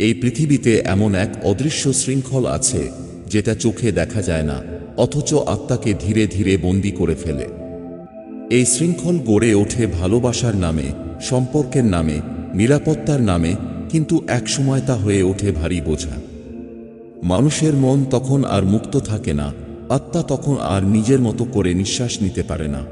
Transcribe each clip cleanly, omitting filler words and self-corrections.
এই পৃথিবীতে এমন এক অদৃশ্য শৃঙ্খল আছে যেটা চোখে দেখা যায় না, অথচ আত্মাকে ধীরে ধীরে বন্দী করে ফেলে। এই শৃঙ্খল গড়ে ওঠে ভালোবাসার নামে, সম্পর্কের নামে, নিরাপত্তার নামে, কিন্তু একসময় তা হয়ে ওঠে ভারী বোঝা। মানুষের মন তখন আর মুক্ত থাকে না, আত্মা তখন আর নিজের মতো করে নিঃশ্বাস নিতে পারে না।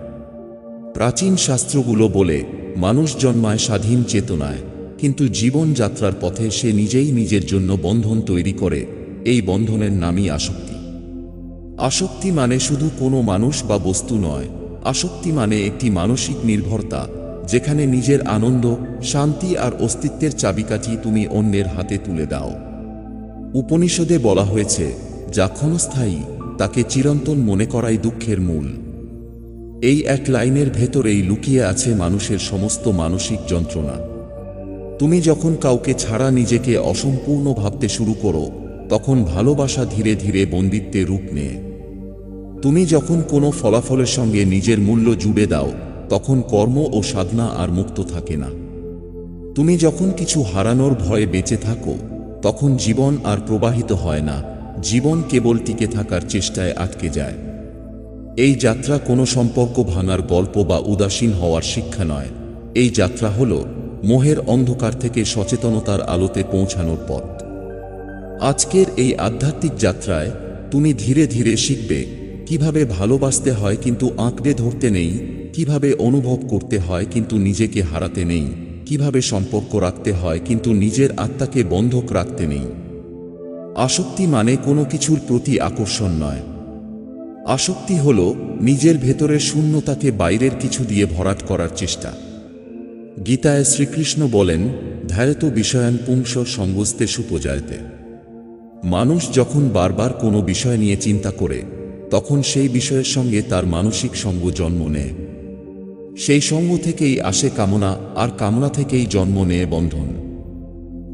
প্রাচীন শাস্ত্রগুলো বলে মানুষ জন্মায় স্বাধীন চেতনায়, কিন্তু জীবনযাত্রার পথে সে নিজেই নিজের জন্য বন্ধন তৈরি করে। এই বন্ধনের নামই আসক্তি। আসক্তি মানে শুধু কোনো মানুষ বা বস্তু নয়, আসক্তি মানে একটি মানসিক নির্ভরতা, যেখানে নিজের আনন্দ, শান্তি আর অস্তিত্বের চাবিকাঠি তুমি অন্যের হাতে তুলে দাও। উপনিষদে বলা হয়েছে, যা ক্ষণস্থায়ী তাকে চিরন্তন মনে করাই দুঃখের মূল। এই এক লাইনের ভেতরেই লুকিয়ে আছে মানুষের সমস্ত মানসিক যন্ত্রণা। তুমি যখন কাউকে ছাড়া নিজেকে অসম্পূর্ণ ভাবতে শুরু করো, তখন ভালোবাসা ধীরে ধীরে বন্দিত্বে রূপ নেয়। তুমি যখন কোনো ফলাফলের সঙ্গে নিজের মূল্য জুড়ে দাও, তখন কর্ম ও সাধনা আর মুক্ত থাকে না। তুমি যখন কিছু হারানোর ভয়ে বেঁচে থাকো, তখন জীবন আর প্রবাহিত হয় না, জীবন কেবল টিকে থাকার চেষ্টায় আটকে যায়। এই যাত্রা কোনো সম্পর্ক ভাঙার গল্প বা উদাসীন হওয়ার শিক্ষা নয়। এই যাত্রা হল মোহের অন্ধকার থেকে সচেতনতার আলোতে পৌঁছানোর পথ। আজকের এই আধ্যাত্মিক যাত্রায় তুমি ধীরে ধীরে শিখবে কিভাবে ভালোবাসতে হয় কিন্তু আঁকড়ে ধরতে নেই, কিভাবে অনুভব করতে হয় কিন্তু নিজেকে হারাতে নেই, কিভাবে সম্পর্ক রাখতে হয় কিন্তু নিজের আত্মাকে বন্ধক রাখতে নেই। আসক্তি মানে কোনো কিছুর প্রতি আকর্ষণ নয়। আসক্তি হল নিজের ভেতরের শূন্যতাকে বাইরের কিছু দিয়ে ভরাট করার চেষ্টা। গীতায় শ্রীকৃষ্ণ বলেন, ধ্যায়তো বিষয়ান পুংস সঙ্গস্তে সুপজায়তে। মানুষ যখন বারবার কোনো বিষয় নিয়ে চিন্তা করে, তখন সেই বিষয়ের সঙ্গে তার মানসিক সঙ্গ জন্ম নেয়। সেই সঙ্গ থেকেই আসে কামনা, আর কামনা থেকেই জন্ম নেয় বন্ধন।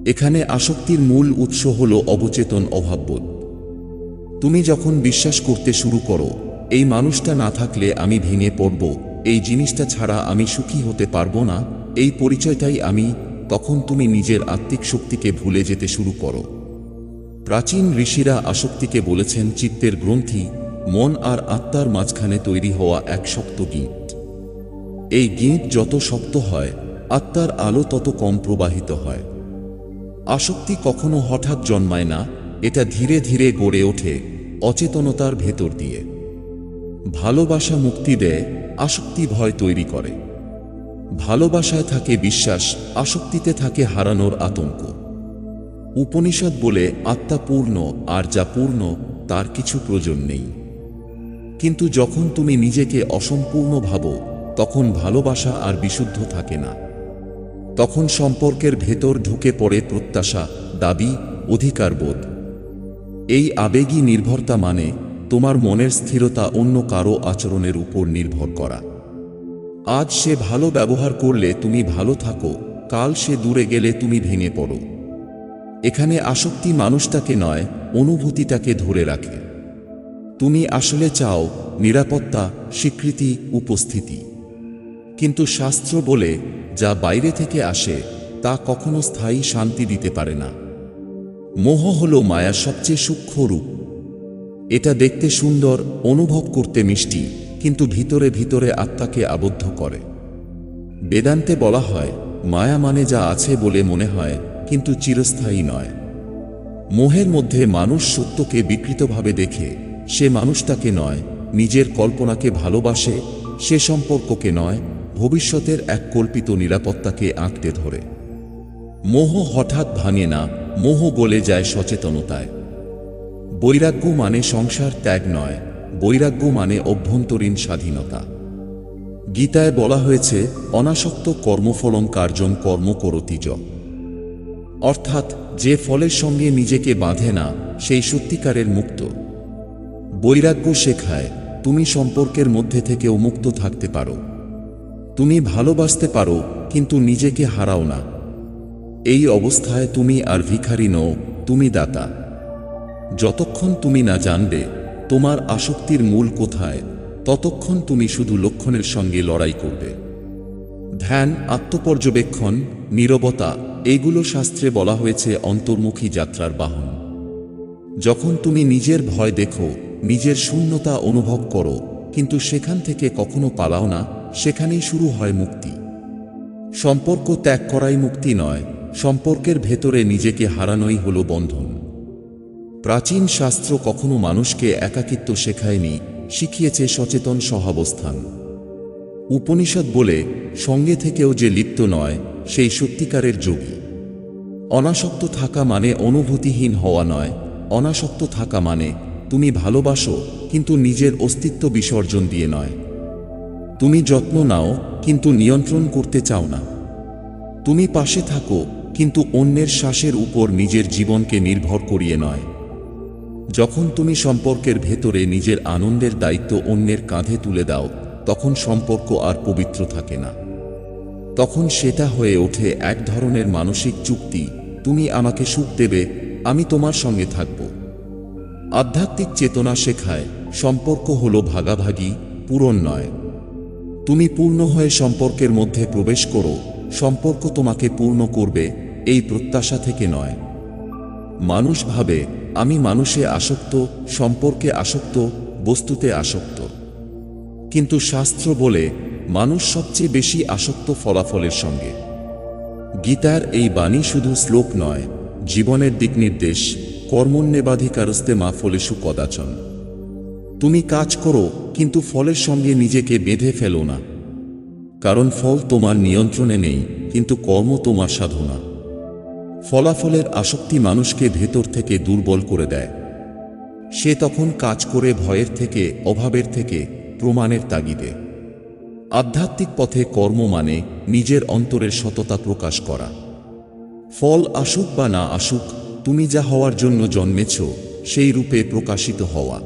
এখানে আসক্তির মূল উৎস হল অবচেতন অভাববোধ। তুমি যখন বিশ্বাস করতে শুরু করো, এই মানুষটা না থাকলে আমি ভেঙে পড়ব, এই জিনিসটা ছাড়া আমি সুখী হতে পারবো না, এই পরিচয়টাই আমি, তখন তুমি নিজের আত্মিক শক্তিকে ভুলে যেতে শুরু করো। প্রাচীন ঋষিরা আসক্তিকে বলেছেন চিত্তের গ্রন্থি, মন আর আত্মার মাঝখানে তৈরি হওয়া এক শক্ত গিঁট। এই গিঁট যত শক্ত হয়, আত্মার আলো তত কম প্রবাহিত হয়। আসক্তি কখনো হঠাৎ জন্মায় না, এটা ধীরে ধীরে গড়ে ওঠে অচেতনতার ভেতর দিয়ে। ভালোবাসা মুক্তি দেয়, আসক্তি ভয় তৈরি করে। ভালোবাসায় থাকে বিশ্বাস, আসক্তিতে থাকে হারানোর আতঙ্ক। উপনিষদ বলে আত্মা পূর্ণ, আর যা পূর্ণ তার কিছু প্রয়োজন নেই। কিন্তু যখন তুমি নিজেকে অসম্পূর্ণ ভাবো, তখন ভালোবাসা আর বিশুদ্ধ থাকে না। তখন সম্পর্কের ভেতর ঢুকে পড়ে প্রত্যাশা, দাবি, অধিকারবোধ। এই আবেগী নির্ভরতা মানে তোমার মনের স্থিরতা অন্য কারো আচরণের উপর নির্ভর করা। আজ সে ভালো ব্যবহার করলে তুমি ভালো থাকো, কাল সে দূরে গেলে তুমি ভেঙে পড়ো। এখানে আসক্তি মানুষটাকে নয়, অনুভূতিটাকে ধরে রাখে। তুমি আসলে চাও নিরাপত্তা, স্বীকৃতি, উপস্থিতি। কিন্তু শাস্ত্র বলে, যা বাইরে থেকে আসে তা কখনো স্থায়ী শান্তি দিতে পারে না। মোহ হল মায়ার সবচেয়ে সূক্ষ্ম রূপ। এটা দেখতে সুন্দর, অনুভব করতে মিষ্টি, কিন্তু ভিতরে ভিতরে আত্মাকে আবদ্ধ করে। বেদান্তে বলা হয়, মায়া মানে যা আছে বলে মনে হয়, কিন্তু চিরস্থায়ী নয়। মোহের মধ্যে মানুষ সত্যকে বিকৃতভাবে দেখে, সে মানুষটাকে নয়, নিজের কল্পনাকে ভালোবাসে, সে সম্পর্ককে নয়, ভবিষ্যতের এক কল্পিত নিরাপত্তাকে আঁকড়ে ধরে। মোহ হঠাৎ ভাঙে না, মোহ গলে যায় সচেতনতায়। বৈরাগ্য মানে সংসার ত্যাগ নয়, বৈরাগ্য মানে অভ্যন্তরীণ স্বাধীনতা। গীতায় বলা হয়েছে, অনাসক্ত কর্মফলং কার্যং কর্ম করতি যঃ। অর্থাৎ যে ফলের সঙ্গে নিজেকে বাঁধে না, সেই সত্যিকারের মুক্ত। বৈরাগ্য শেখায় তুমি সম্পর্কের মধ্যে থেকেও মুক্ত থাকতে পারো। তুমি ভালোবাসতে পারো, কিন্তু নিজেকে হারাও না। এই অবস্থায় তুমি আর ভিখারি নও, তুমি দাতা। যতক্ষণ তুমি না জানবে তোমার আসক্তির মূল কোথায়, ততক্ষণ তুমি শুধু লক্ষণের সঙ্গে লড়াই করবে। ধ্যান, আত্মপর্যবেক্ষণ, নীরবতা, এগুলো শাস্ত্রে বলা হয়েছে অন্তর্মুখী যাত্রার বাহন। যখন তুমি নিজের ভয় দেখো, নিজের শূন্যতা অনুভব করো, কিন্তু সেখান থেকে কখনো পালাও না, সেখানেই শুরু হয় মুক্তি। সম্পর্ক ত্যাগ করাই মুক্তি নয়, সম্পর্কের ভেতরে নিজেকে হারানোই হলো বন্ধন। প্রাচীন শাস্ত্র কখনো মানুষকে একাকিত্ব শেখায়নি, শিখিয়েছে সচেতন সহাবস্থান। উপনিষদ বলে, সঙ্গে থেকেও যে লিপ্ত নয় সেই সত্যিকারের যোগী। অনাসক্ত থাকা মানে অনুভূতিহীন হওয়া নয়, অনাসক্ত থাকা মানে তুমি ভালোবাসো কিন্তু নিজের অস্তিত্ব বিসর্জন দিয়ে নয়। তুমি যত্ন নাও কিন্তু নিয়ন্ত্রণ করতে চাও না। তুমি পাশে থাকো কিন্তু অন্যের শ্বাসের উপর নিজের জীবনকে নির্ভর করিয়ে নয়। যখন তুমি সম্পর্কের ভেতরে নিজের আনন্দের দায়িত্ব অন্যের কাঁধে তুলে দাও, তখন সম্পর্ক আর পবিত্র থাকে না। তখন সেটা হয়ে ওঠে এক ধরনের মানসিক চুক্তি, তুমি আমাকে সুখ দেবে, আমি তোমার সঙ্গে থাকব। আধ্যাত্মিক চেতনা শেখায় সম্পর্ক হলো ভাগাভাগি, পূরণ নয়। তুমি পূর্ণ হয়ে সম্পর্কের মধ্যে প্রবেশ করো, সম্পর্ক তোমাকে পূর্ণ করবে, এই প্রত্যাশা থেকে নয়। মানুষ ভাবে আমি মানুষে আসক্ত, সম্পর্কে আসক্ত, বস্তুতে আসক্ত। কিন্তু শাস্ত্র বলে মানুষ সবচেয়ে বেশি আসক্ত ফলাফলের সঙ্গে। গীতার এই বাণী শুধু শ্লোক নয়, জীবনের দিকনির্দেশ। কর্মণ্যেবাধিকারস্তে মা ফলেষু কদাচন। তুমি কাজ করো কিন্তু ফলের সঙ্গে নিজেকে বেঁধে ফেলো না, কারণ ফল তোমার নিয়ন্ত্রণে নেই, কিন্তু কর্ম তোমার সাধনা। ফলাফলের আসক্তি মানুষকে ভেতর থেকে দুর্বল করে দেয়। সে তখন কাজ করে ভয়ের থেকে, অভাবের থেকে, প্রমাণের তাগিদে। আধ্যাত্মিক পথে কর্ম মানে নিজের অন্তরের সততা প্রকাশ করা। ফল আসুক বা না আসুক, তুমি যা হওয়ার জন্য জন্মেছ সেই রূপে প্রকাশিত হওয়া।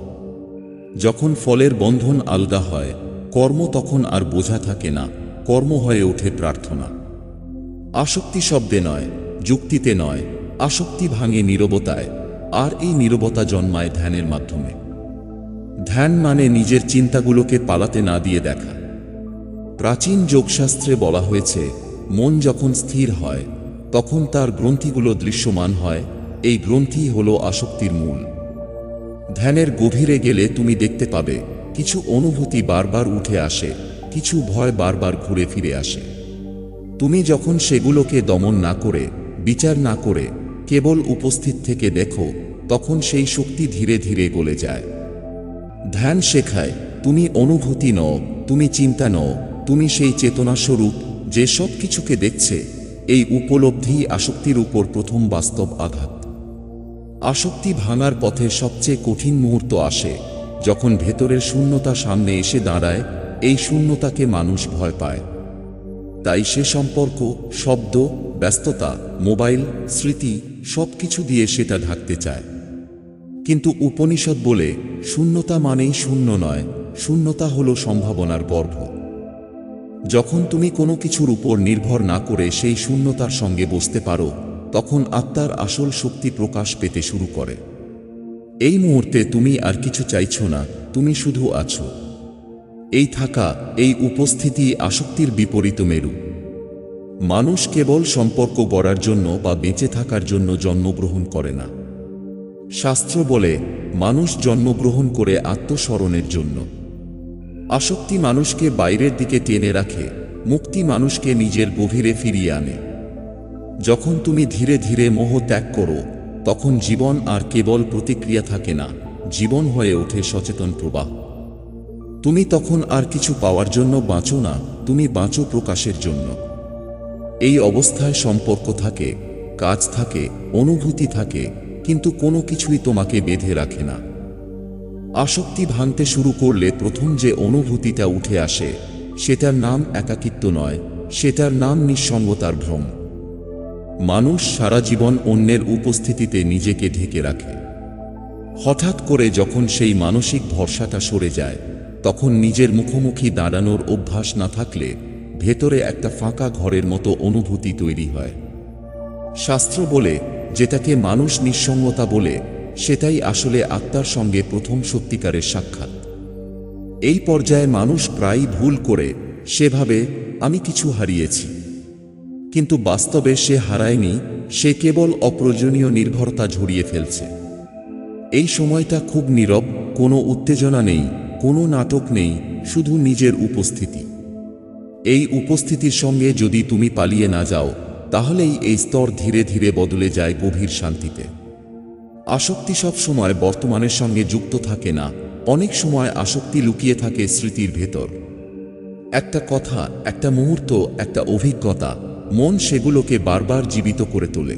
যখন ফলের বন্ধন আলগা হয়, কর্ম তখন আর বোঝা থাকে না, কর্ম হয়ে ওঠে প্রার্থনা। আসক্তি শব্দে নয়, যুক্তিতে নয়, আসক্তি ভাঙে নীরবতায়, আর এই নীরবতা জন্মায় ধ্যানের মাধ্যমে। ধ্যান মানে নিজের চিন্তাগুলোকে পালাতে না দিয়ে দেখা। প্রাচীন যোগশাস্ত্রে বলা হয়েছে, মন যখন স্থির হয় তখন তার গ্রন্থিগুলো দৃশ্যমান হয়, এই গ্রন্থি হলো আসক্তির মূল। ধ্যানের গভীরে গেলে তুমি দেখতে পাবে কিছু অনুভূতি বারবার উঠে আসে, কিছু ভয় বারবার ঘুরে ফিরে আসে। তুমি যখন সেগুলোকে দমন না করে, বিচার না করে, কেবল উপস্থিত থেকে দেখো, তখন সেই শক্তি ধীরে ধীরে গলে যায়। ধ্যান শেখায় তুমি অনুভূতি নও, তুমি চিন্তা নও, তুমি সেই চেতনাস্বরূপ যে সব কিছুকে দেখছে। এই উপলব্ধি আসক্তির উপর প্রথম বাস্তব আঘাত। আসক্তি ভাঙার পথে সবচেয়ে কঠিন মুহূর্ত আসে যখন ভেতরের শূন্যতা সামনে এসে দাঁড়ায়। এই শূন্যতাকে মানুষ ভয় পায়, তাই সে সম্পর্ক, শব্দ, ব্যস্ততা, মোবাইল, স্মৃতি সবকিছু দিয়ে সেটা ঢাকতে চায়। কিন্তু উপনিষদ বলে, শূন্যতা মানেই শূন্য নয়, শূন্যতা হলো সম্ভাবনার গর্ভ। যখন তুমি কোনো কিছুর উপর নির্ভর না করে সেই শূন্যতার সঙ্গে বসতে পারো, তখন আত্মার আসল শক্তি প্রকাশ পেতে শুরু করে। এই মুহূর্তে তুমি আর কিছু চাইছো না, তুমি শুধু আছো। এই থাকা, এই উপস্থিতি আসক্তির বিপরীত মেরু। মানুষ কেবল সম্পর্ক গড়ার জন্য বা বেঁচে থাকার জন্য জন্মগ্রহণ করে না। শাস্ত্র বলে, মানুষ জন্মগ্রহণ করে আত্মস্মরণের জন্য। আসক্তি মানুষকে বাইরের দিকে টেনে রাখে, মুক্তি মানুষকে নিজের গভীরে ফিরিয়ে আনে। যখন তুমি ধীরে ধীরে মোহ ত্যাগ করো, তখন জীবন আর কেবল প্রতিক্রিয়া থাকে না, জীবন হয়ে ওঠে সচেতন প্রবাহ। তুমি তখন আর কিছু পাওয়ার জন্য বাঁচো না, তুমি বাঁচো প্রকাশের জন্য। এই অবস্থায় সম্পর্ক থাকে, কাজ থাকে, অনুভূতি থাকে, কিন্তু কোনো কিছুই তোমাকে বেঁধে রাখে না। আসক্তি ভাঙতে শুরু করলে প্রথম যে অনুভূতিটা উঠে আসে, সেটার নাম একাকিত্ব নয়, সেটার নাম নিঃসঙ্গতার ভ্রম। মানুষ সারা জীবন অন্যের উপস্থিতিতে নিজেকে ঢেকে রাখে। হঠাৎ করে যখন সেই মানসিক ভরসাটা সরে যায়, তখন নিজের মুখোমুখি দাঁড়ানোর অভ্যাস না থাকলে ভেতরে একটা ফাঁকা ঘরের মতো অনুভূতি তৈরি হয়। শাস্ত্র বলে, যেটাকে মানুষ নিঃসঙ্গতা বলে, সেটাই আসলে আত্মার সঙ্গে প্রথম সত্যিকারের সাক্ষাৎ। এই পর্যায়ে মানুষ প্রায়ই ভুল করে, সেভাবে আমি কিছু হারিয়েছি। কিন্তু বাস্তবে সে হারায়নি, সে কেবল অপ্রয়োজনীয় নির্ভরতা ঝরিয়ে ফেলছে। এই সময়টা খুব নীরব, কোনো উত্তেজনা নেই, কোনো নাটক নেই, শুধু নিজের উপস্থিতি। এই উপস্থিতির সঙ্গে যদি তুমি পালিয়ে না যাও, তাহলেই এই স্তর ধীরে ধীরে বদলে যায় গভীর শান্তিতে। আসক্তি সব সময় বর্তমানের সঙ্গে যুক্ত থাকে না, অনেক সময় আসক্তি লুকিয়ে থাকে স্মৃতির ভেতর। একটা কথা, একটা মুহূর্ত, একটা অভিজ্ঞতা, মন সেগুলোকে বারবার জীবিত করে তোলে।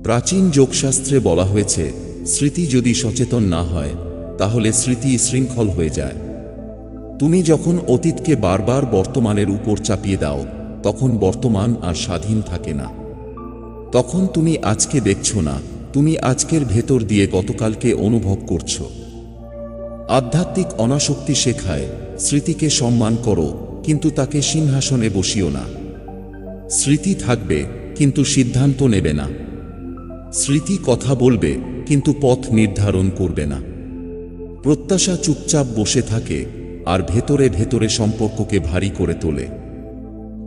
প্রাচীন যোগশাস্ত্রে বলা হয়েছে, স্মৃতি যদি সচেতন না হয় তাহলে স্মৃতি শৃঙ্খল হয়ে যায়। তুমি যখন অতীতকে বারবার বর্তমানের উপর চাপিয়ে দাও, তখন বর্তমান আর স্বাধীন থাকে না। তখন তুমি আজকে দেখছো না, তুমি আজকের ভেতর দিয়ে গতকালকে অনুভব করছো। আধ্যাত্মিক অনাসক্তি শেখায়, স্মৃতিকে সম্মান করো, কিন্তু তাকে সিংহাসনে বসিও না। স্মৃতি থাকবে, কিন্তু সিদ্ধান্ত নেবে না। স্মৃতি কথা বলবে, কিন্তু পথ নির্ধারণ করবে না। প্রত্যাশা চুপচাপ বসে থাকে, আর ভেতরে ভেতরে সম্পর্ককে ভারী করে তোলে।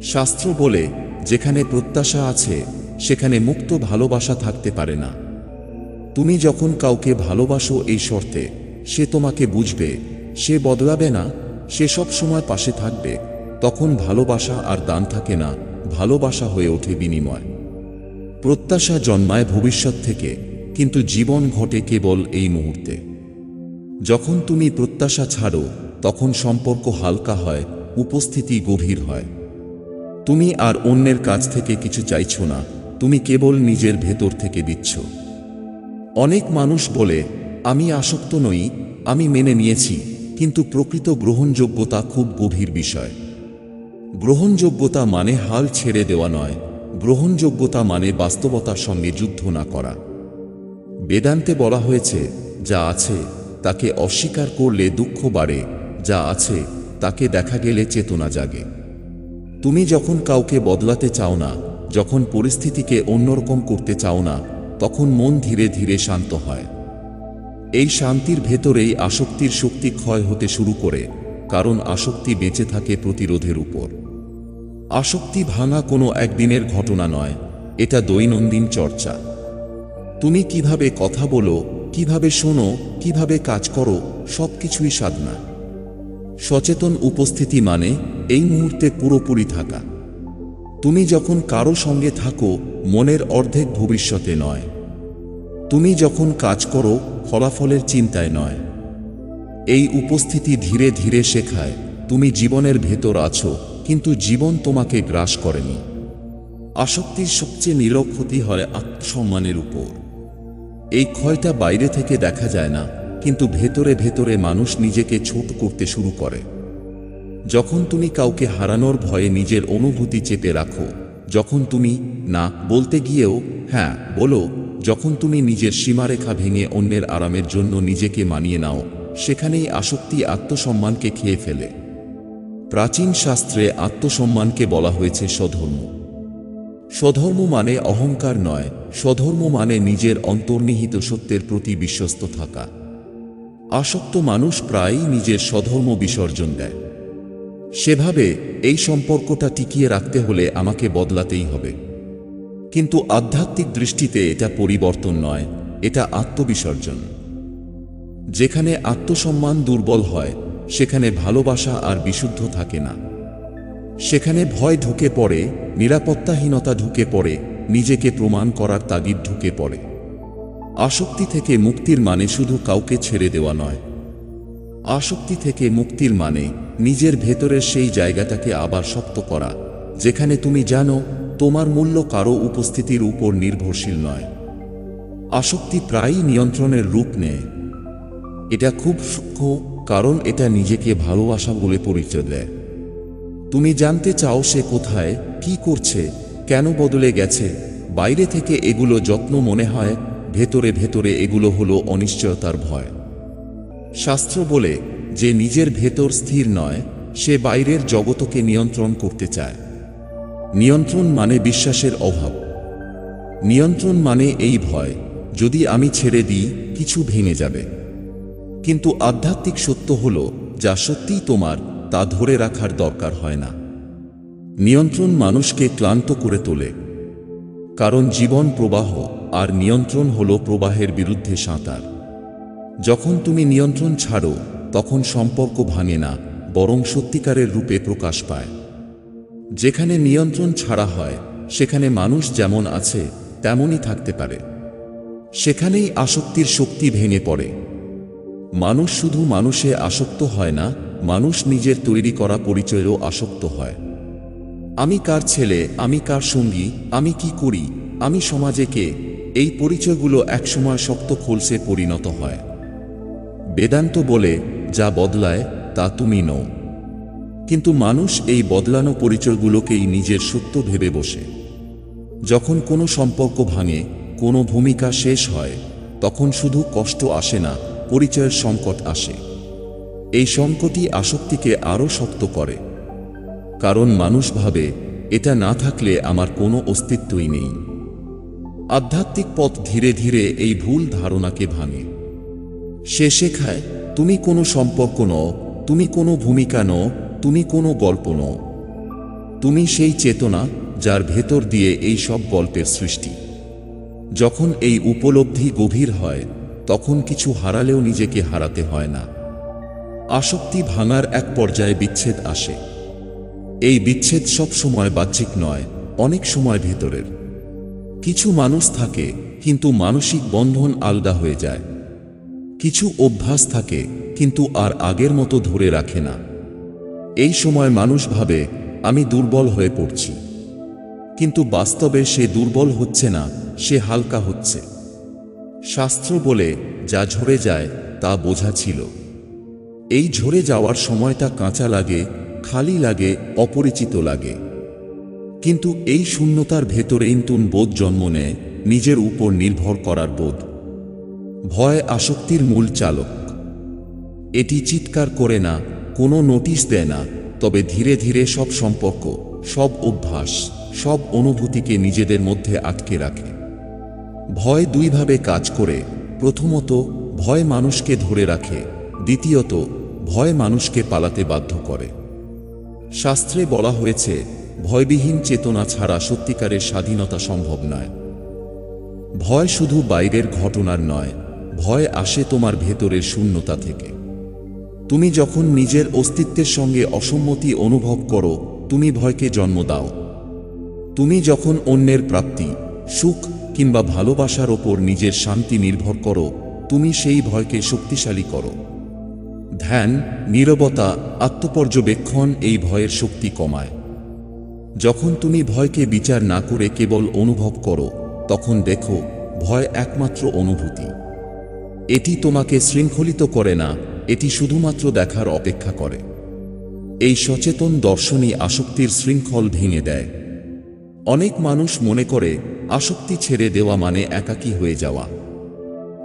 শাস্ত্র বলে, যেখানে প্রত্যাশা আছে সেখানে মুক্ত ভালোবাসা থাকতে পারে না। তুমি যখন কাউকে ভালোবাসো এই শর্তে, সে তোমাকে বুঝবে, সে বদলাবে না, সে সব সময় পাশে থাকবে, তখন ভালোবাসা আর দান থাকে না, ভালোবাসা হয়ে ওঠে বিনিময়। প্রত্যাশা জন্মায় ভবিষ্যৎ থেকে, কিন্তু জীবন ঘটে কেবল এই মুহূর্তে। যখন তুমি প্রত্যাশা ছাড়ো, তখন সম্পর্ক হালকা হয়, উপস্থিতি গভীর হয়। তুমি আর অন্যের কাছ থেকে কিছু চাইছো না, তুমি কেবল নিজের ভেতর থেকে দিচ্ছ। অনেক মানুষ বলে, আমি আসক্ত নই, আমি মেনে নিয়েছি, কিন্তু প্রকৃত গ্রহণযোগ্যতা খুব গভীর বিষয়। গ্রহণযোগ্যতা মানে হাল ছেড়ে দেওয়া নয়, গ্রহণযোগ্যতা মানে বাস্তবতার সঙ্গে যুদ্ধ না করা। বেদান্তে বলা হয়েছে, যা আছে তাকে অস্বীকার করলে দুঃখ বাড়ে, যা আছে তাকে দেখা গেলে চেতনা জাগে। তুমি যখন কাউকে বদলাতে চাও না, যখন পরিস্থিতিকে অন্যরকম করতে চাও না, তখন মন ধীরে ধীরে শান্ত হয়। এই শান্তির ভেতরেই আসক্তির শক্তি ক্ষয় হতে শুরু করে, কারণ আসক্তি বেঁচে থাকে প্রতিরোধের উপর। আসক্তি ভাঙা কোনো একদিনের ঘটনা নয়, এটা দৈনন্দিন চর্চা। তুমি কিভাবে কথা বলো, কিভাবে শোনো, কিভাবে কাজ করো, সবকিছুই সাধনা। সচেতন উপস্থিতি মানে এই মুহূর্তে পুরোপুরি থাকা। তুমি যখন কারো সঙ্গে থাকো, মনের অর্ধেক ভবিষ্যতে নয়। তুমি যখন কাজ করো, ফলাফলের চিন্তায় নয়। এই উপস্থিতি ধীরে ধীরে শেখায়, তুমি জীবনের ভেতর আছো, কিন্তু জীবন তোমাকে গ্রাস করেনি। আসক্তির সবচেয়ে নীরব ক্ষতি হয় আত্মসম্মানের উপর। এই ক্ষয়টা বাইরে থেকে দেখা যায় না, কিন্তু ভেতরে ভেতরে মানুষ নিজেকে ছোট করতে শুরু করে। যখন তুমি কাউকে হারানোর ভয়ে নিজের অনুভূতি চেপে রাখো, যখন তুমি না বলতে গিয়েও হ্যাঁ বলো, যখন তুমি নিজের সীমারেখা ভেঙে অন্যের আরামের জন্য নিজেকে মানিয়ে নাও, সেখানেই আসক্তি আত্মসম্মানকে খেয়ে ফেলে। প্রাচীন শাস্ত্রে আত্মসম্মানকে বলা হয়েছে স্বধর্ম। স্বধর্ম মানে অহংকার নয়, স্বধর্ম মানে নিজের অন্তর্নিহিত সত্যের প্রতি বিশ্বস্ত থাকা। আসক্ত মানুষ প্রায়ই নিজের স্বধর্ম বিসর্জন দেয়। সেভাবে এই সম্পর্কটা টিকিয়ে রাখতে হলে আমাকে বদলাতেই হবে। কিন্তু আধ্যাত্মিক দৃষ্টিতে এটা পরিবর্তন নয়, এটা আত্মবিসর্জন। যেখানে আত্মসম্মান দুর্বল হয়, সেখানে ভালোবাসা আর বিশুদ্ধ থাকে না। সেখানে ভয় ঢুকে পড়ে, নিরাপত্তাহীনতা ঢুকে পড়ে, নিজেকে প্রমাণ করার তাগিদ ঢুকে পড়ে। আসক্তি থেকে মুক্তির মানে শুধু কাউকে ছেড়ে দেওয়া নয়। আসক্তি থেকে মুক্তির মানে নিজের ভেতরের সেই জায়গাটাকে আবার শক্ত করা, যেখানে তুমি জানো তোমার মূল্য কারো উপস্থিতির উপর নির্ভরশীল নয়। আসক্তি প্রায়ই নিয়ন্ত্রণের রূপ নেয়। এটা খুব সূক্ষ্ম, কারণ এটা নিজেকে ভালোবাসা বলে পরিচয় দেয়। তুমি জানতে চাও সে কোথায়, কি করছে, কেন বদলে গেছে। বাইরে থেকে এগুলো যত্ন মনে হয়, ভেতরে ভেতরে এগুলো হলো অনিশ্চয়তার ভয়। শাস্ত্র বলে, যে নিজের ভেতর স্থির নয়, সে বাইরের জগতকে নিয়ন্ত্রণ করতে চায়। নিয়ন্ত্রণ মানে বিশ্বাসের অভাব। নিয়ন্ত্রণ মানে এই ভয়, যদি আমি ছেড়ে দিই কিছু ভেঙে যাবে। কিন্তু আধ্যাত্মিক সত্য হলো, যা সত্যিই তোমার তা ধরে রাখার দরকার হয় না। নিয়ন্ত্রণ মানুষকে ক্লান্ত করে তোলে, কারণ জীবন প্রবাহ, আর নিয়ন্ত্রণ হলো প্রবাহের বিরুদ্ধে সাঁতার। যখন তুমি নিয়ন্ত্রণ ছাড়ো, তখন সম্পর্ক ভাঙে না, বরং সত্যিকারের রূপে প্রকাশ পায়। যেখানে নিয়ন্ত্রণ ছাড়া হয়, সেখানে মানুষ যেমন আছে তেমনই থাকতে পারে। সেখানেই আসক্তির শক্তি ভেঙে পড়ে। মানুষ শুধু মানুষে আসক্ত হয় না, মানুষ নিজের তৈরি করা পরিচয়েও আসক্ত হয়। আমি কার ছেলে, আমি কার সঙ্গী, আমি কি করি, আমি সমাজে কে, এই পরিচয়গুলো একসময় শক্ত খোলসে পরিণত হয়। বেদান্ত বলে, যা বদলায় তা তুমি নও। কিন্তু মানুষ এই বদলানো পরিচয়গুলোকেই নিজের সত্য ভেবে বসে। যখন কোনো সম্পর্ক ভাঙে, কোনো ভূমিকা শেষ হয়, তখন শুধু কষ্ট আসে না, পরিচয়ের সংকট আসে। এই সংকটই আসক্তিকে আরও শক্ত করে। কারণ মানুষ ভাবে, এটা না থাকলে আমার কোনো অস্তিত্বই নেই। আধ্যাত্মিক পথ ধীরে ধীরে এই ভুল ধারণাকে ভাঙে। সে শেখায়, তুমি কোনো সম্পর্ক নও, তুমি কোনো ভূমিকা নও, তুমি কোনো গল্প নও। তুমি সেই চেতনা যার ভেতর দিয়ে এই সব গল্পের সৃষ্টি। যখন এই উপলব্ধি গভীর হয়, তখন কিছু হারালেও নিজেকে হারাতে হয় না। আসক্তি ভাঙার এক পর্যায়ে বিচ্ছেদ আসে। এই বিচ্ছেদ সব সময় বাহ্যিক নয়, অনেক সময় ভেতরের। কিছু মানুষ থাকে, কিন্তু মানসিক বন্ধন আলাদা হয়ে যায়। কিছু অভ্যাস থাকে, কিন্তু আর আগের মতো ধরে রাখে না। এই সময় মানুষ ভাবে, আমি দুর্বল হয়ে পড়ছি। কিন্তু বাস্তবে সে দুর্বল হচ্ছে না, সে হালকা হচ্ছে। শাস্ত্র বলে, যা ঝরে যায় তা বোঝা ছিল। এই ঝরে যাওয়ার সময়টা কাঁচা লাগে, খালি লাগে, অপরিচিত লাগে। কিন্তু এই শূন্যতার ভেতরে নতুন বোধ জন্ম নেয়, নিজের উপর নির্ভর করার বোধ। ভয় আসক্তির মূল চালক। এটি চিৎকার করে না, কোনো নোটিশ দেয় না, তবে ধীরে ধীরে সব সম্পর্ক, সব অভ্যাস, সব অনুভূতিকে নিজেদের মধ্যে আটকে রাখে। ভয় দুইভাবে কাজ করে। প্রথমত, ভয় মানুষকে ধরে রাখে। দ্বিতীয়ত, ভয় মানুষকে পালাতে বাধ্য করে। শাস্ত্রে বলা হয়েছে, ভয়বিহীন চেতনা ছাড়া সত্যিকারের স্বাধীনতা সম্ভব নয়। ভয় শুধু বাইরের ঘটনার নয়, ভয় আসে তোমার ভেতরের শূন্যতা থেকে। তুমি যখন নিজের অস্তিত্বের সঙ্গে অসম্মতি অনুভব করো, তুমি ভয়কে জন্ম দাও। তুমি যখন অন্যের প্রাপ্তি, সুখ কিংবা ভালোবাসার ওপর নিজের শান্তি নির্ভর করো, তুমি সেই ভয়কে শক্তিশালী করো। ধ্যান, নীরবতা, আত্মপর্যবেক্ষণ এই ভয়ের শক্তি কমায়। যখন তুমি ভয়কে বিচার না করে কেবল অনুভব করো, তখন দেখো, ভয় একমাত্র অনুভূতি। এটি তোমাকে শৃঙ্খলিত করে না, এটি শুধুমাত্র দেখার অপেক্ষা করে। এই সচেতন দর্শনই আসক্তির শৃঙ্খল ভেঙে দেয়। অনেক মানুষ মনে করে, আসক্তি ছেড়ে দেওয়া মানে একাকী হয়ে যাওয়া।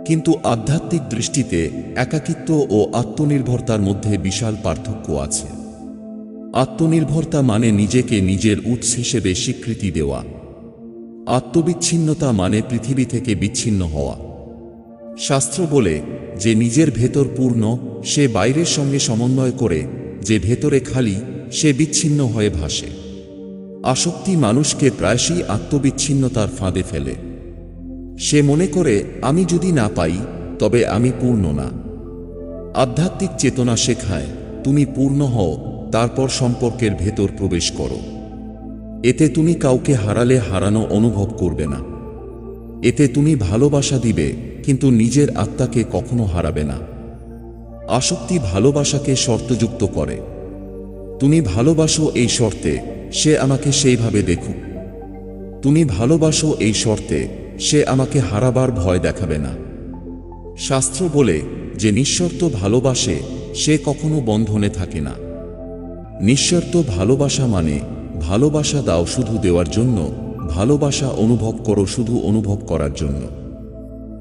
কিন্তু আধ্যাত্মিক দৃষ্টিতে একাকিত্ব ও আত্মনির্ভরতার মধ্যে বিশাল পার্থক্য আছে। আত্মনির্ভরতা মানে নিজেকে নিজের উৎস হিসেবে স্বীকৃতি দেওয়া। আত্মবিচ্ছিন্নতা মানে পৃথিবী থেকে বিচ্ছিন্ন হওয়া। শাস্ত্র বলে, যে নিজের ভেতর পূর্ণ, সে বাইরের সঙ্গে সমন্বয় করে, যে ভেতরে খালি, সে বিচ্ছিন্ন হয়ে ভাসে। আসক্তি মানুষকে প্রায়শই আত্মবিচ্ছিন্নতার ফাঁদে ফেলে। সে মনে করে, আমি যদি না পাই, তবে আমি পূর্ণ না। আধ্যাত্মিক চেতনা শেখায়, তুমি পূর্ণ হও, তারপর সম্পর্কের ভেতর প্রবেশ করো। এতে তুমি কাউকে হারালে হারানো অনুভব করবে না। এতে তুমি ভালোবাসা দিবে, কিন্তু নিজের আত্মাকে কখনো হারাবে না। আসক্তি ভালোবাসাকে শর্তযুক্ত করে। তুমি ভালোবাসো এই শর্তে, সে আমাকে সেইভাবে দেখুক। তুমি ভালোবাসো এই শর্তে, সে আমাকে হারাবার ভয় দেখাবে না। শাস্ত্র বলে, যে নিঃশর্ত ভালোবাসে, সে কখনো বন্ধনে থাকে না। নিঃশর্ত ভালোবাসা মানে, ভালোবাসা দাও শুধু দেওয়ার জন্য, ভালোবাসা অনুভব করো শুধু অনুভব করার জন্য।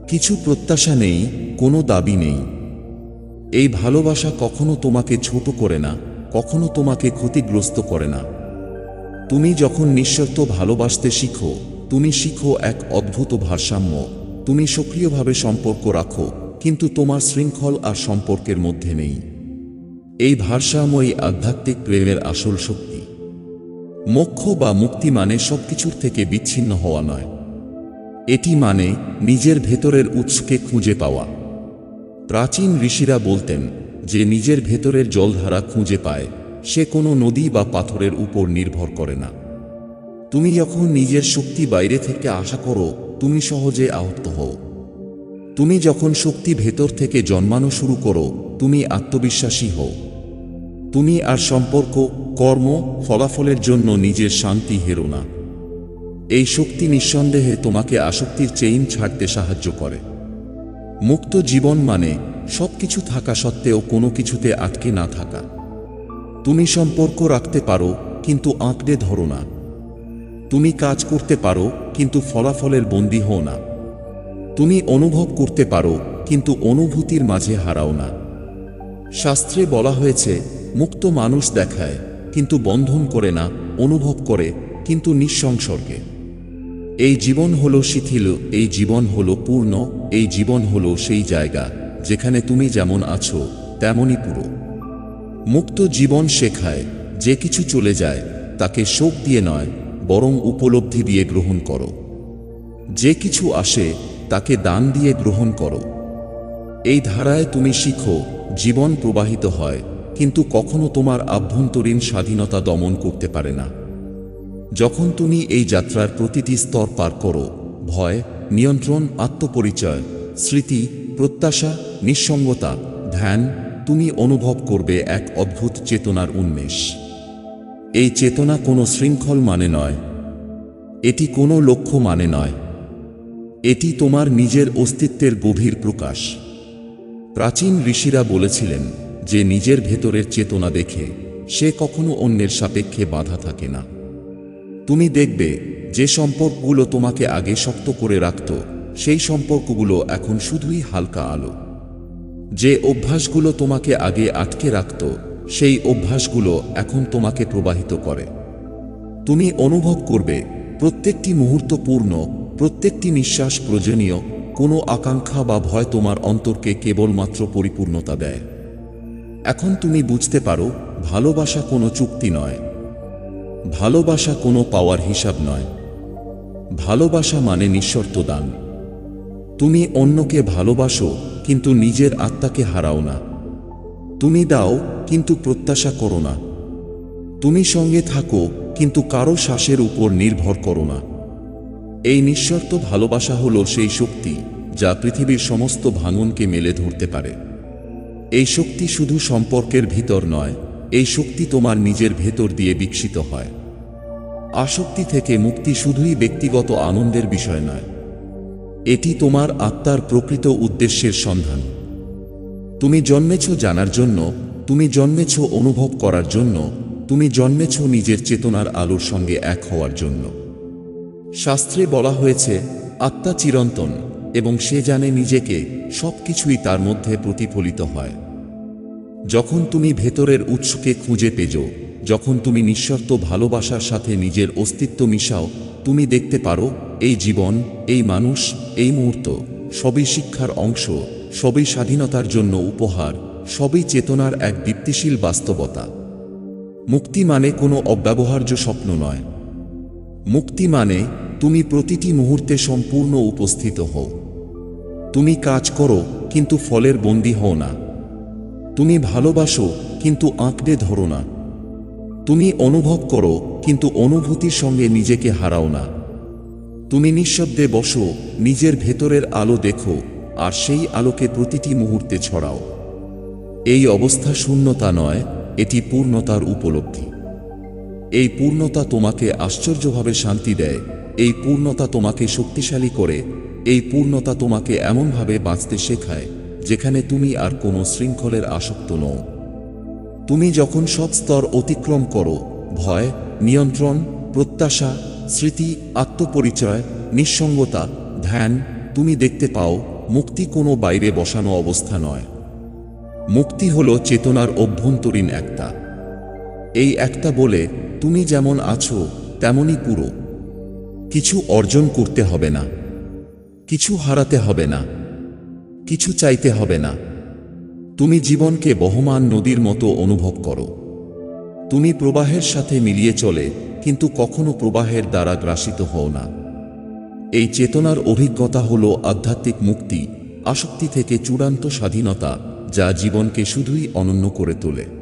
কিছু প্রত্যাশা নেই, কোনো দাবি নেই। এই ভালোবাসা কখনো তোমাকে ছোট করে না, কখনো তোমাকে ক্ষতিগ্রস্ত করে না। তুমি যখন নিঃশর্ত ভালোবাসতে শিখো, তুমি শিখো এক অদ্ভুত ভারসাম্য। তুমি সক্রিয়ভাবে সম্পর্ক রাখো, কিন্তু তোমার শৃঙ্খল আর সম্পর্কের মধ্যে নেই। এই ভারসাম্যই আধ্যাত্মিক প্রেমের আসল শক্তি। মোক্ষ বা মুক্তি মানে সবকিছুর থেকে বিচ্ছিন্ন হওয়া নয়। এটি মানে নিজের ভেতরের উৎসকে খুঁজে পাওয়া। প্রাচীন ঋষিরা বলতেন যে নিজের ভেতরের জলধারা খুঁজে পায়, সে কোনো নদী বা পাথরের উপর নির্ভর করে না। তুমি যখন নিজের শক্তি বাইরে থেকে আশা করো, তুমি সহজে আহত হও। তুমি যখন শক্তি ভেতর থেকে জন্মানো শুরু করো, তুমি আত্মবিশ্বাসী হও। তুমি আর সম্পর্ক, কর্ম, ফলাফলের জন্য নিজের শান্তি হেরো না। এই শক্তি নিঃসন্দেহে তোমাকে আসক্তির চেইন ছাড়তে সাহায্য করে। মুক্ত জীবন মানে সবকিছু থাকা সত্ত্বেও কোনো কিছুতে আটকে না থাকা। তুমি সম্পর্ক রাখতে পারো কিন্তু আঁকড়ে ধরো না। তুমি কাজ করতে পারো কিন্তু ফলাফলের বন্দী হও না। তুমি অনুভব করতে পারো কিন্তু অনুভূতির মাঝে হারাও না। শাস্ত্রে বলা হয়েছে, মুক্ত মানুষ দেখায় কিন্তু বন্ধন করে না, অনুভব করে কিন্তু নিঃসংসর্গে। এই জীবন হলো শিথিল, এই জীবন হলো পূর্ণ, এই জীবন হলো সেই জায়গা যেখানে তুমি যেমন আছো তেমনই পুরো। মুক্ত জীবন শেখায় যে কিছু চলে যায় তাকে শোক দিয়ে নয়, বরং উপলব্ধি দিয়ে গ্রহণ করো। যে কিছু আসে তাকে দান দিয়ে গ্রহণ করো। এই ধারায় তুমি শিখো, জীবন প্রবাহিত হয় কিন্তু কখনো তোমার আভ্যন্তরীণ স্বাধীনতা দমন করতে পারে না। যখন তুমি এই যাত্রার প্রতিটি স্তর পার করো, ভয়, নিয়ন্ত্রণ, আত্মপরিচয়, স্মৃতি, প্রত্যাশা, নিঃসঙ্গতা, ধ্যান, তুমি অনুভব করবে এক অদ্ভুত চেতনার উন্মেষ। এই চেতনা কোনো শৃঙ্খল মানে নয়, এটি কোনো লক্ষ্য মানে নয়, এটি তোমার নিজের অস্তিত্বের গভীর প্রকাশ। প্রাচীন ঋষিরা বলেছিলেন যে নিজের ভেতরের চেতনা দেখে সে কখনো অন্যের সাপেক্ষে বাধা থাকে না। তুমি দেখবে যে সম্পর্কগুলো তোমাকে আগে শক্ত করে রাখত, সেই সম্পর্কগুলো এখন শুধুই হালকা আলো। যে অভ্যাসগুলো তোমাকে আগে আটকে রাখত, সেই অভ্যাসগুলো এখন তোমাকে প্রবাহিত করে। তুমি অনুভব করবে প্রত্যেকটি মুহূর্ত পূর্ণ, প্রত্যেকটি নিঃশ্বাস প্রয়োজনীয়। কোনো আকাঙ্ক্ষা বা ভয় তোমার অন্তরকে কেবলমাত্র পরিপূর্ণতা দেয়। এখন তুমি বুঝতে পারো, ভালোবাসা কোনো চুক্তি নয়, ভালোবাসা কোনো পাওয়ার হিসাব নয়, ভালোবাসা মানে নিঃশর্ত দান। তুমি অন্যকে ভালোবাসো কিন্তু নিজের আত্মাকে হারাও না। তুমি দাও কিন্তু প্রত্যাশা করো না। তুমি সঙ্গে থাকো কিন্তু কারো শ্বাসের উপর নির্ভর করো না। এই নিঃশর্ত ভালোবাসা হলো সেই শক্তি যা পৃথিবীর সমস্ত ভাঙনকে মেলে ধরতে পারে। এই শক্তি শুধু সম্পর্কের ভিতর নয়, এই শক্তি তোমার নিজের ভেতর দিয়ে বিকশিত হয়। আসক্তি থেকে মুক্তি শুধুই ব্যক্তিগত আনন্দের বিষয় নয়, এটি তোমার আত্মার প্রকৃত উদ্দেশ্যের সন্ধান। তুমি জন্মেছ জানার জন্য, তুমি জন্মেছ অনুভব করার জন্য, তুমি জন্মেছ নিজের চেতনার আলোর সঙ্গে এক হওয়ার জন্য। শাস্ত্রে বলা হয়েছে, আত্মা চিরন্তন এবং সে জানে নিজেকে, সবকিছুই তার মধ্যে প্রতিফলিত হয়। যখন তুমি ভেতরের উৎসকে খুঁজে পেজো, যখন তুমি নিঃশর্ত ভালোবাসার সাথে নিজের অস্তিত্ব মিশাও, তুমি দেখতে পারো এই জীবন, এই মানুষ, এই মুহূর্ত সবই শিক্ষার অংশ, সবই স্বাধীনতার জন্য উপহার, সবই চেতনার এক দীপ্তিশীল বাস্তবতা। মুক্তি মানে কোনো অব্যবহার্য স্বপ্ন নয়। মুক্তি মানে তুমি প্রতিটি মুহূর্তে সম্পূর্ণ উপস্থিত হও। তুমি কাজ করো কিন্তু ফলের বন্দী হও না। তুমি ভালোবাসো কিন্তু আঁকড়ে ধরো না। তুমি অনুভব করো কিন্তু অনুভূতির সঙ্গে নিজেকে হারাও না। তুমি নিঃশব্দে বসো, নিজের ভেতরের আলো দেখো আর সেই আলোকে প্রতিটি মুহূর্তে ছড়াও। এই অবস্থা শূন্যতা নয়, এটি পূর্ণতার উপলব্ধি। এই পূর্ণতা তোমাকে আশ্চর্যভাবে শান্তি দেয়, এই পূর্ণতা তোমাকে শক্তিশালী করে, এই পূর্ণতা তোমাকে এমনভাবে বাঁচতে শেখায় যেখানে তুমি আর কোনো শৃঙ্খলের আসক্ত নও। তুমি যখন সব স্তর অতিক্রম করো, ভয়, নিয়ন্ত্রণ, প্রত্যাশা, স্মৃতি, আত্মপরিচয়, নিঃসঙ্গতা, ধ্যান, তুমি দেখতে পাও মুক্তি কোনো বাইরে বসানো অবস্থা নয়। মুক্তি হলো চেতনার অভ্যন্তরীণ একটা। এই একটা বলে তুমি যেমন আছো তেমনই পুরো। কিছু অর্জন করতে হবে না, কিছু হারাতে হবে না, কিছু চাইতে হবে না। তুমি জীবনকে বহমান নদীর মতো অনুভব করো। তুমি প্রবাহের সাথে মিলিয়ে চলে, কিন্তু কখনো প্রবাহের দ্বারা গ্রাসিত হও না। এই চেতনার অভিজ্ঞতা হল আধ্যাত্মিক মুক্তি, আসক্তি থেকে চূড়ান্ত স্বাধীনতা, যা জীবনকে শুধুই অনন্য করে তোলে।